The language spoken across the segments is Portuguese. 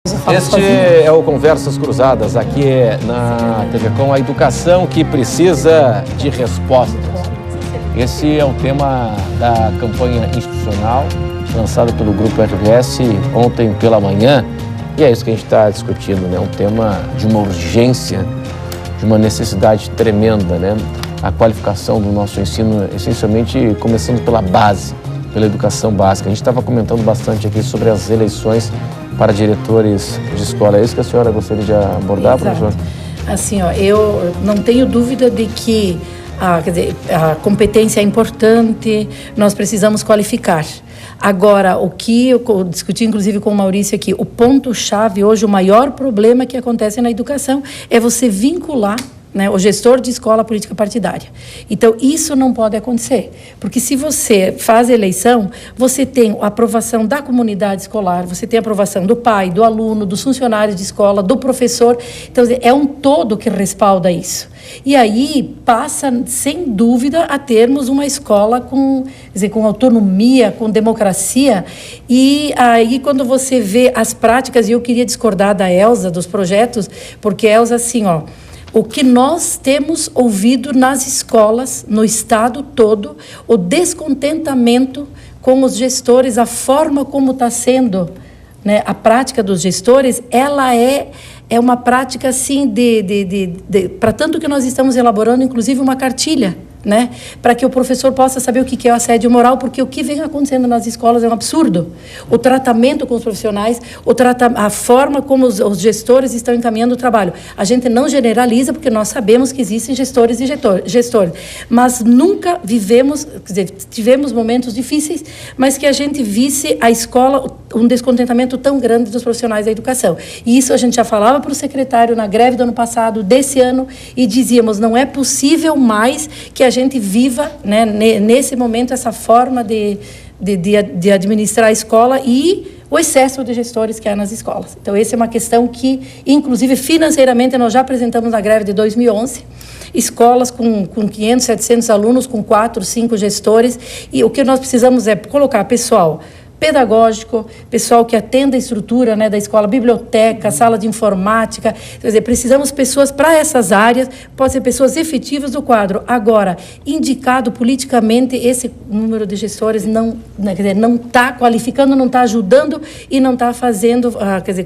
Este é o Conversas Cruzadas, aqui na TV Com, a educação que precisa de respostas. Esse é o tema da campanha institucional lançada pelo Grupo RBS ontem pela manhã. E é isso que a gente está discutindo, né? Um tema de uma urgência, de uma necessidade tremenda, né? A qualificação do nosso ensino, essencialmente começando pela base, pela educação básica. A gente estava comentando bastante aqui sobre as eleições para diretores de escola. É isso que a senhora gostaria de abordar, professor? Assim, eu não tenho dúvida de que a competência é importante, nós precisamos qualificar. Agora, o que eu discuti, inclusive, com o Maurício aqui, o ponto-chave hoje, o maior problema que acontece na educação é você vincular, né, o gestor de escola à política partidária. Então, isso não pode acontecer, porque se você faz a eleição, você tem a aprovação da comunidade escolar, você tem a aprovação do pai, do aluno, dos funcionários de escola, do professor. Então, é um todo que respalda isso. E aí passa, sem dúvida, a termos uma escola com autonomia, com democracia. E aí, quando você vê as práticas, e eu queria discordar da Elza, dos projetos, porque Elza, assim, o que nós temos ouvido nas escolas, no estado todo, o descontentamento com os gestores, a forma como está sendo, né, a prática dos gestores, ela é uma prática, assim, para tanto que nós estamos elaborando, inclusive, uma cartilha, né, para que o professor possa saber o que é o assédio moral, porque o que vem acontecendo nas escolas é um absurdo. O tratamento com os profissionais, a forma como os gestores estão encaminhando o trabalho. A gente não generaliza, porque nós sabemos que existem gestores e gestores, mas nunca vivemos, tivemos momentos difíceis, mas que a gente visse a escola um descontentamento tão grande dos profissionais da educação. E isso a gente já falava para o secretário na greve do ano passado, desse ano, e dizíamos, não é possível mais que a gente viva, né, nesse momento, essa forma de administrar a escola e o excesso de gestores que há nas escolas. Então, essa é uma questão que, inclusive, financeiramente, nós já apresentamos na greve de 2011, escolas com 500, 700 alunos, com 4, 5 gestores, e o que nós precisamos é colocar pessoal pedagógico, pessoal que atenda a estrutura, né, da escola, biblioteca, sala de informática. Quer dizer, precisamos de pessoas para essas áreas, pode ser pessoas efetivas do quadro. Agora, indicado politicamente, esse número de gestores não está qualificando, não está ajudando e não está fazendo,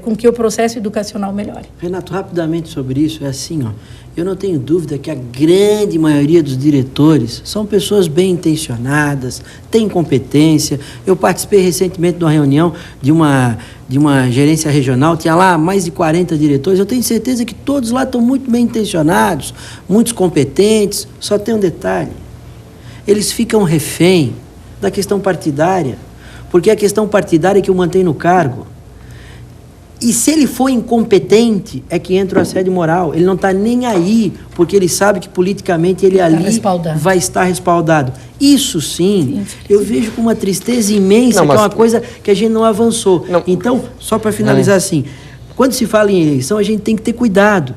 com que o processo educacional melhore. Renato, rapidamente sobre isso, é assim, eu não tenho dúvida que a grande maioria dos diretores são pessoas bem intencionadas, têm competência. Eu participei recentemente de uma reunião de uma gerência regional, tinha lá mais de 40 diretores. Eu tenho certeza que todos lá estão muito bem intencionados, muitos competentes. Só tem um detalhe: eles ficam refém da questão partidária, porque é a questão partidária que o mantém no cargo. E se ele for incompetente, é que entra o assédio moral. Ele não está nem aí, porque ele sabe que politicamente ele ali vai estar respaldado. Isso sim, eu vejo com uma tristeza imensa, que é uma coisa que a gente não avançou. Então, só para finalizar assim, quando se fala em eleição, a gente tem que ter cuidado.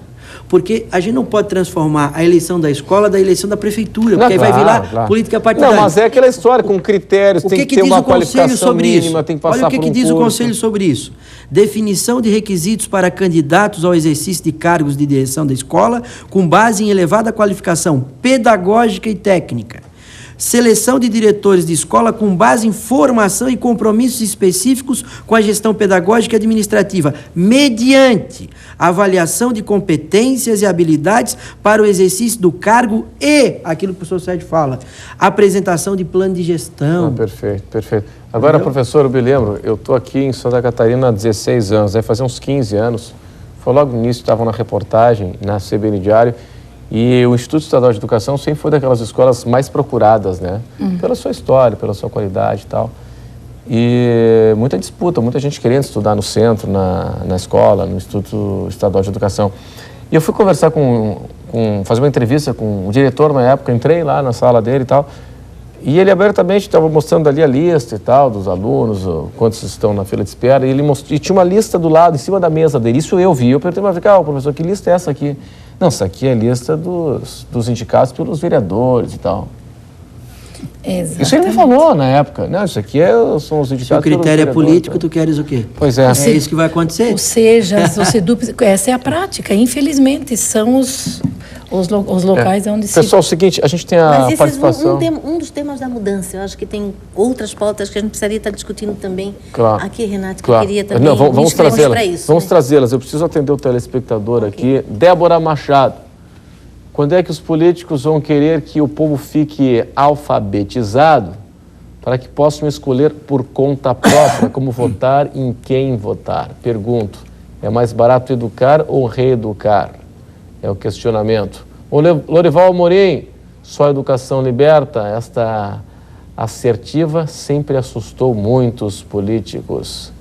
Porque a gente não pode transformar a eleição da escola da eleição da prefeitura, porque aí vai virar política partidária. Não, mas é aquela história com critérios, tem que ter uma qualificação mínima, tem que passar por um curso. Olha o que diz o Conselho sobre isso. Definição de requisitos para candidatos ao exercício de cargos de direção da escola com base em elevada qualificação pedagógica e técnica. Seleção de diretores de escola com base em formação e compromissos específicos com a gestão pedagógica e administrativa, mediante avaliação de competências e habilidades para o exercício do cargo e, aquilo que o professor Sérgio fala, apresentação de plano de gestão. Perfeito, perfeito. Agora, professor, eu me lembro, eu estou aqui em Santa Catarina há 16 anos, vai fazer uns 15 anos, foi logo no início, estava na reportagem, na CBN Diário, e o Instituto Estadual de Educação sempre foi daquelas escolas mais procuradas, né? Pela sua história, pela sua qualidade e tal. E muita disputa, muita gente querendo estudar no centro, na escola, no Instituto Estadual de Educação. E eu fui conversar fazer uma entrevista com o diretor na época, entrei lá na sala dele e tal, e ele abertamente estava mostrando ali a lista e tal, dos alunos, quantos estão na fila de espera, e tinha uma lista do lado, em cima da mesa dele. Isso eu vi. Eu perguntei, mas professor, que lista é essa aqui? Não, essa aqui é a lista dos indicados pelos vereadores e tal. Exatamente. Isso ele me falou na época. Não, isso aqui são os indicados. Se o critério é político, tu queres o quê? Pois é. É isso que vai acontecer? Ou seja, essa é a prática. Infelizmente, são os locais onde se... Pessoal, é o seguinte, a gente tem a Mas esse participação... é um dos temas da mudança. Eu acho que tem outras pautas que a gente precisaria estar discutindo também aqui, Renato, que eu queria também Não, vamos trazê-las. para isso. Vamos trazê-las. Eu preciso atender o telespectador aqui. Débora Machado. Quando é que os políticos vão querer que o povo fique alfabetizado para que possam escolher por conta própria como votar e em quem votar? Pergunto, é mais barato educar ou reeducar? É o questionamento. O Lorival Amorim, só educação liberta. Esta assertiva sempre assustou muitos políticos.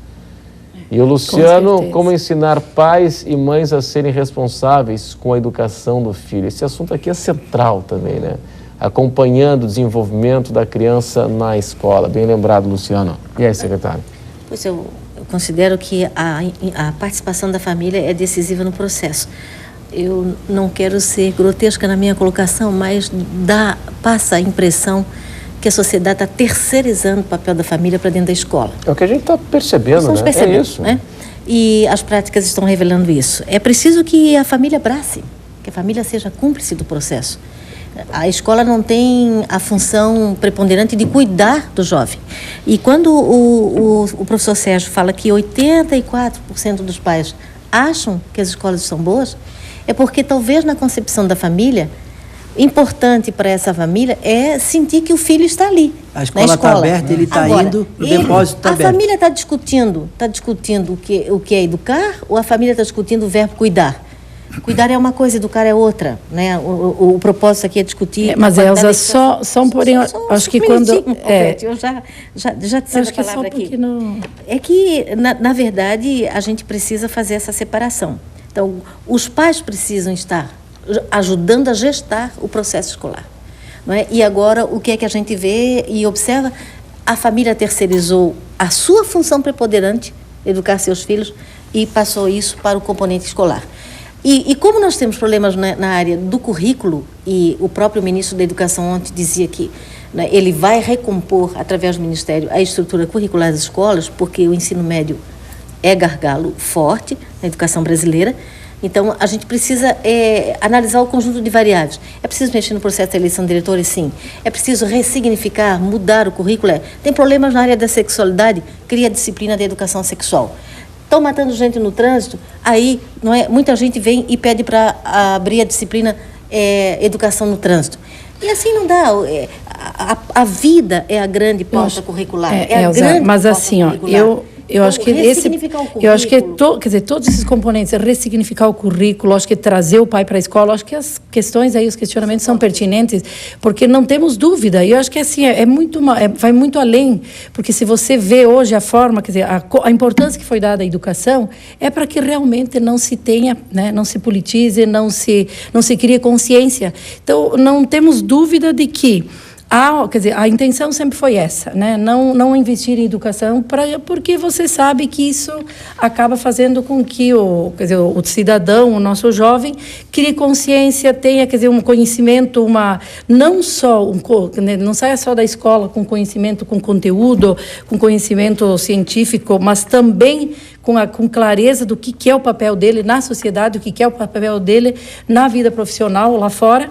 E o Luciano, como ensinar pais e mães a serem responsáveis com a educação do filho? Esse assunto aqui é central também, né? Acompanhando o desenvolvimento da criança na escola. Bem lembrado, Luciano. E aí, secretário? Pois eu considero que a participação da família é decisiva no processo. Eu não quero ser grotesca na minha colocação, mas passa a impressão que a sociedade está terceirizando o papel da família para dentro da escola. É o que a gente está percebendo, né? É isso. Né? E as práticas estão revelando isso. É preciso que a família abrace, que a família seja cúmplice do processo. A escola não tem a função preponderante de cuidar do jovem. E quando o professor Sérgio fala que 84% dos pais acham que as escolas estão boas, é porque talvez na concepção da família, importante para essa família é sentir que o filho está ali. A escola está aberta, ele está indo, o depósito está aberto. A família está discutindo o que é educar, ou a família está discutindo o verbo cuidar? Cuidar é uma coisa, educar é outra, né? O propósito aqui é discutir... mas Elza, só um porém, acho que quando... Eu já disse a palavra aqui. É que, na verdade, a gente precisa fazer essa separação. Então, os pais precisam estar ajudando a gestar o processo escolar. Não é? E agora, o que é que a gente vê e observa? A família terceirizou a sua função preponderante, educar seus filhos, e passou isso para o componente escolar. E como nós temos problemas na área do currículo, e o próprio ministro da Educação ontem dizia que ele vai recompor, através do Ministério, a estrutura curricular das escolas, porque o ensino médio é gargalo forte na educação brasileira. Então, a gente precisa analisar o conjunto de variáveis. É preciso mexer no processo de eleição de diretores, sim. É preciso ressignificar, mudar o currículo. Tem problemas na área da sexualidade, cria a disciplina de educação sexual. Estão matando gente no trânsito, aí muita gente vem e pede para abrir a disciplina educação no trânsito. E assim não dá. A vida é a grande pauta curricular. Mas assim, eu acho que todos esses componentes, ressignificar o currículo, acho que trazer o pai para a escola, acho que as questões aí, os questionamentos são pertinentes, porque não temos dúvida. E eu acho que assim vai muito além, porque se você vê hoje a forma, quer dizer, a importância que foi dada à educação é para que realmente não se tenha, né, não se politize, não se crie consciência. Então, não temos dúvida de que a intenção sempre foi essa, né? Não investir em educação, porque você sabe que isso acaba fazendo com que o cidadão, o nosso jovem, crie consciência, tenha, um conhecimento, não saia só da escola com conhecimento, com conteúdo, com conhecimento científico, mas também com clareza do que é o papel dele na sociedade, o que é o papel dele na vida profissional lá fora.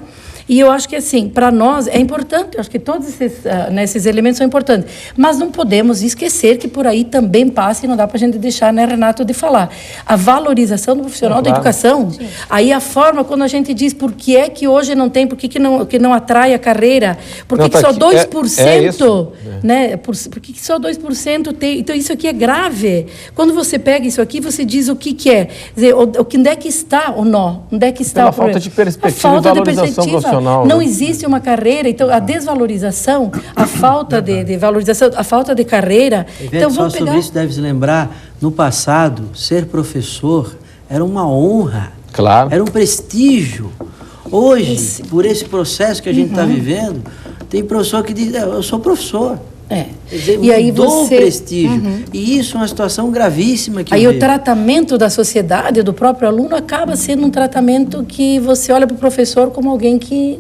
E eu acho que, assim, para nós é importante, eu acho que todos esses elementos são importantes, mas não podemos esquecer que por aí também passa, e não dá para a gente deixar, né, Renato, de falar, a valorização do profissional da educação. Sim. Aí a forma, quando a gente diz por que é que hoje não tem, por que não atrai a carreira, por que só 2%, né, por que só 2% tem, então isso aqui é grave. Quando você pega isso aqui, você diz o que é, quer dizer, onde é que está o nó, onde é que está o problema? Falta de perspectiva e valorização profissional. Não existe uma carreira, então a desvalorização, a falta de valorização, a falta de carreira. Então, sobre isso deve se lembrar, no passado, ser professor era uma honra, era um prestígio. Hoje, por esse processo que a gente está vivendo, tem professor que diz, eu sou professor. Quer dizer, e aí o prestígio. E isso é uma situação gravíssima. Aí o tratamento da sociedade, do próprio aluno, acaba sendo um tratamento que você olha para o professor como alguém que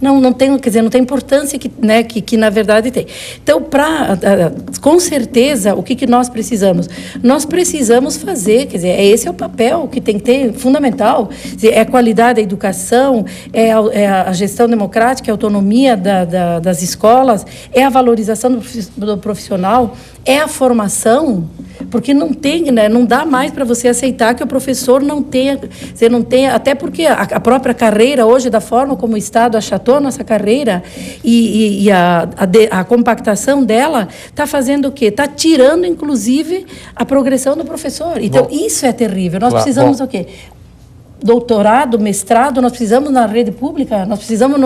Não tem, quer dizer, não tem importância que, né, que na verdade tem. Então, com certeza, o que nós precisamos? Nós precisamos fazer, quer dizer, esse é o papel que tem que ter, fundamental, quer dizer, é a qualidade da educação, é a gestão democrática, é a autonomia das escolas, é a valorização do profissional, é a formação, porque não tem, né, não dá mais para você aceitar que o professor não tenha, até porque a própria carreira hoje, da forma como o Estado achatou a nossa carreira e a compactação dela, está fazendo o quê? Está tirando, inclusive, a progressão do professor. Então, isso é terrível. Nós precisamos o quê? Doutorado, mestrado, nós precisamos na rede pública, nós precisamos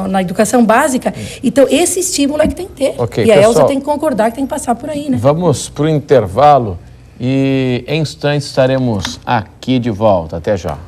na educação básica. Então, esse estímulo é que tem que ter. Okay, e a Elza tem que concordar que tem que passar por aí, né? Vamos para o intervalo e em instantes estaremos aqui de volta. Até já.